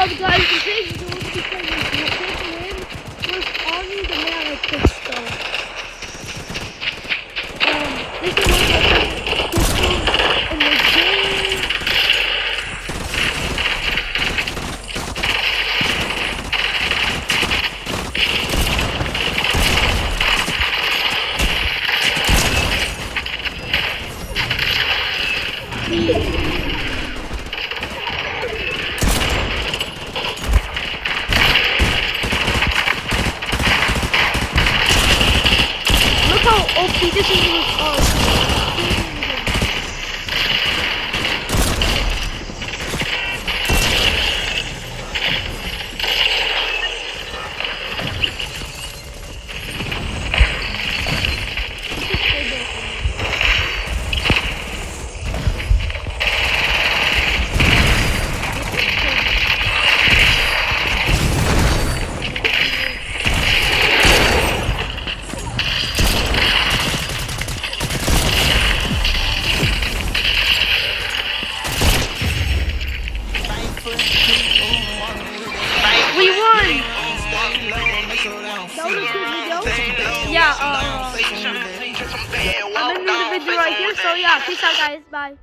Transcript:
guys, today's video is because my was on the mammoth pistol. This is one of the pistols in the game. OP, this is we won! That was a good video. Yeah, I'm ending the video right here, so yeah, peace out guys, bye.